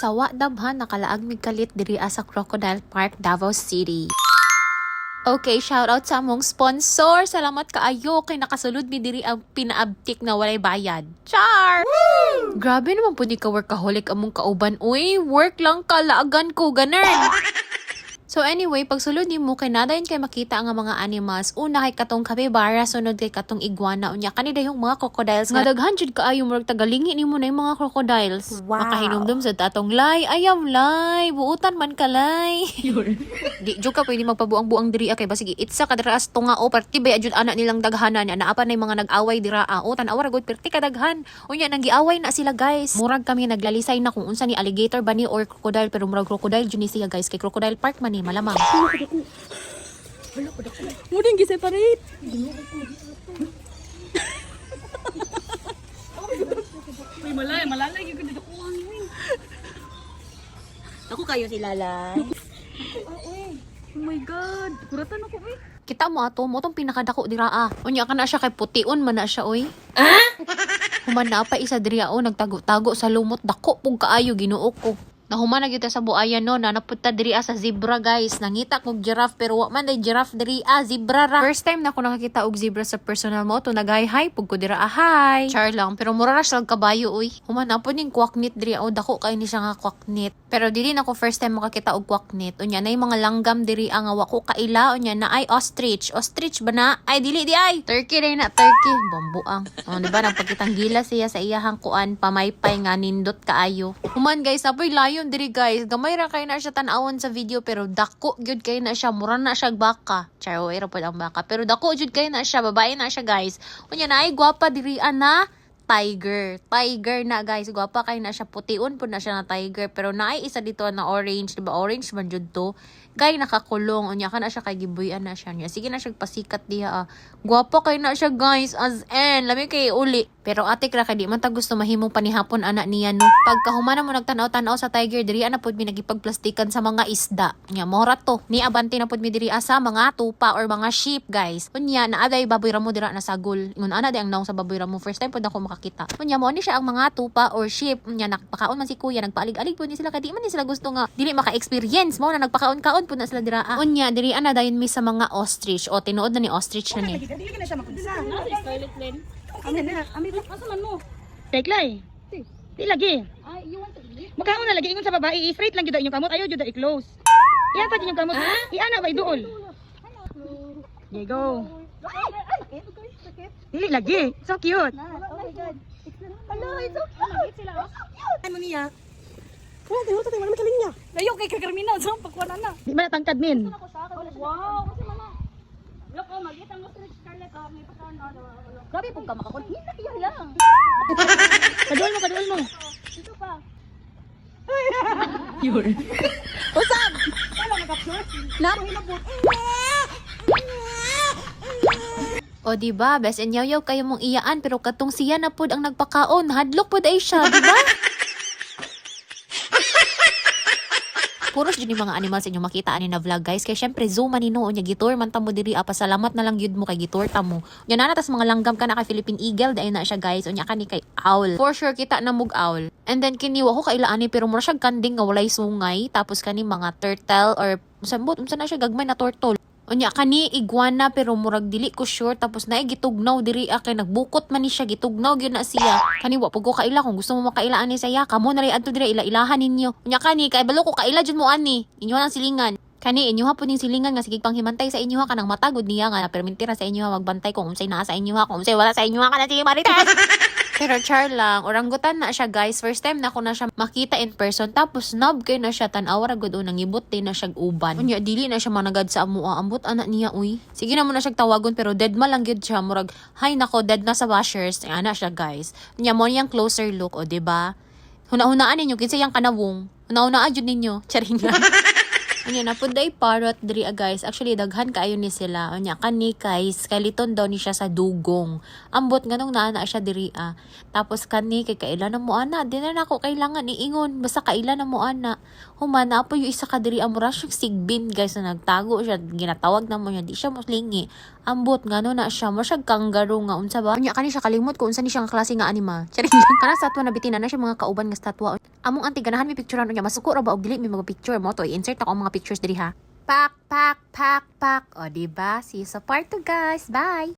sawa dabhan nakalaag mig kalit diri sa Crocodile Park, Davao City. Okay, shout out sa among sponsor. Salamat kaayo kay nakasulod mi diri ang pinaabtik na walay bayad. Char! Woo! Grabe naman po ni ka workaholic among kauban. Uy, work lang kalaagan ko ganern. So anyway, pagsulod nimo kay nadayon kay makita ang mga animals. Una kay katong capybara, sunod kay katong iguana. Unya kanida yung mga crocodiles nga daghan jud kaayo murag tagalingi nimo na yung mga crocodiles. Wow. Makahinumdum sa tatong lay, ayam lay, buutan man ka lay. Di jud ka pwede magpabuang-buang diri kay basig itsa ka dira as tunga o perti ba jud ana nilang daghanan na apa nay mga nag-away dira o tan-awa ra gud perti ka daghan. Unya nang-giaway na sila guys. Murag kami naglalisay na kung unsa ni alligator ba ni or crocodile pero murag crocodile jud ni siya guys kay Crocodile Park man ni malamang. Muding gi-separate. Uy, malalay yung ganda ko. Ako kayo si Lalay. Oh my God. Kuratan ako eh. Kita mo ato mo tong pinakadako dira Unya ka na siya kay putiun man na siya oy. Human na pa isa diri nagtago-tago sa lumot dako pug kaayo Ginoo ko. Nahuman na gyud sa buayan no, nanapudta diri sa zebra guys. Nangita kog giraffe pero wa man day giraffe diri zebra ra. First time na ako nakakita og zebra sa personal mo to nagay-hi pug ko dira hi. Char lang pero mura ra siya kabayo oy. Human na pud ning kwaknit diri dako kay ni siya nga kwaknit. Pero dili na ko first time makakita og kwaknit. Unya nay mga langgam diri nga wa ko kaila unya na ay ostrich. Ostrich ba na? Ay dili di ay. Turkey day na turkey. Bambuang. Di ba nang pagkitang gila siya sa iyahang kuan pamaypay nga nindot kaayo. Human guys, apoy layon diri guys. Gamay ra kay na siya tan-awon sa video pero dako gyud kay na siya, mura na siya baka. Charo era pod ang baka. Pero dako gyud kay na siya, babae na siya guys. Unya na ay gwapa diri na tiger. Tiger na guys. Gwapa kay na siya, putiun po na siya na tiger. Pero naay isa dito na orange, diba? Orange man jud to. Kay nakakulong. Unya ka na siya kay gibuyan na siya niya. Sige na siya pasikat diha Gwapa kay na siya guys. As in. Lami kay uli. Pero atik ra kay di man ta gusto mahimong panihapon anak niya no. Pagkahumana mo nagtanaw-tanaw sa tiger diri ana pud mi nagipagplastikan sa mga isda. Nya mora to. Ni abante na pud mi diri sa mga tupa or mga sheep guys. Unya naaday baboy ramo dira na sagol. Ingon ana di ang naong sa baboy ramo. First time pud ako makakita. Unya mo ni siya ang mga tupa or sheep. Unya nakpakaon man si kuya, nagpaalig-alig pud ni sila kay di man ni sila gusto nga dili maka-experience mo na nagpakaon-kaon pud na sila dira. Unya diri ana dayon mi sa mga ostrich o tinuod na ni ostrich na ni. Dili ka na siya makunsa. Scarlet Lane. Amin na. Amin na. Asa man mo? Teklay. Di lagi. You want to eat? Magkaon na lagi ingon sa babae, straight lang jud inyong kamot, ayaw jud i-close. Iyan pa inyong kamot. Iana ba iduol? There you go. Dili lagi. So cute. Oh my God. Hello, it's so Maliit sila. Ano niya? Wala tayo, wala may kaling niya. Layo kay kriminal sa pagkuan na. Di ba natangkad min? Ako sa akin. Wow, kasi mana. Look, maliit ang ostrich Scarlet. May pagkaan na. Grabe pong ka makakon. Yan lang. Kaduol mo. Dito pa. Yun. Usab! Wala nag-capture. O diba, best and yaw kayo mong iyaan pero katong siya na pud ang nagpakaon, hadlok pud ay siya, diba? Puros yun yung mga animals inyo makita ani na vlog guys. Kaya syempre zoom man ino nya gitor man ta mo diri pasalamat na lang gyud mo kay gitor ta mo. Nya na tas mga langgam ka na kay Philippine Eagle dai na siya guys. Unya kani kay owl. For sure kita na mug owl. And then kini wa ko kailaani pero mura siya kanding nga walay sungay. Tapos kani mga turtle or sambot unsa na siya gagmay na turtle. Unya kani iguana pero murag dili ko sure tapos naay gitugnaw diri kay nagbukot man ni siya gitugnaw gyud na siya. Kani wa pug ko kaila kung gusto mo makailaan ni saya kamo na ri adto diri ila-ilahan ninyo. Unya kani kay balo ko kaila jud mo ani. Inyo lang silingan. Kani inyo ha pud ning silingan nga sige panghimantay sa inyo ha kanang matagod niya nga permintira sa inyo ha magbantay kung unsay naa sa inyo ha kung unsay wala sa inyo ha kana sige marites. Pero char lang, oranggutan na siya guys. First time na ako na siya makita in person. Tapos knob kay na siya tanaw ra gud unang ibot din na siya uban. Unya dili na siya managad sa amua. Ambot anak niya uy. Sige na mo na siya tawagon pero dead ma lang gyud siya murag hay nako dead na sa washers. Ana siya guys. Unya mo niyang closer look o diba? Huna-hunaan ninyo kinsa yang kanawong. Huna-hunaan jud ninyo. Charing lang. Unya na pud day parrot diri guys. Actually daghan kaayo ni sila. Unya kani guys, kaliton daw ni siya sa dugong. Ambot nganong naa siya diri Tapos kani kay kaila na mo ana, di na nako kailangan iingon basta kaila na mo ana. Humana po yung isa ka diri amura siyang sigbin guys na nagtago siya, ginatawag na mo niya, di siya muslingi. Ambot nga no na siya, mo siya kangaroo nga unsa ba? Unya kani siya kalimot ko unsa ni siya nga klase nga anima. Charing lang. Kana statwa na bitin na siya mga kauban nga statwa. Among anti ganahan mi picturean unya masuko ra ba og dili mi mga picture mo to i-insert ako ang mga pictures diri ha. Pak pak pak pak. O diba? See you sa part 2 guys. Bye.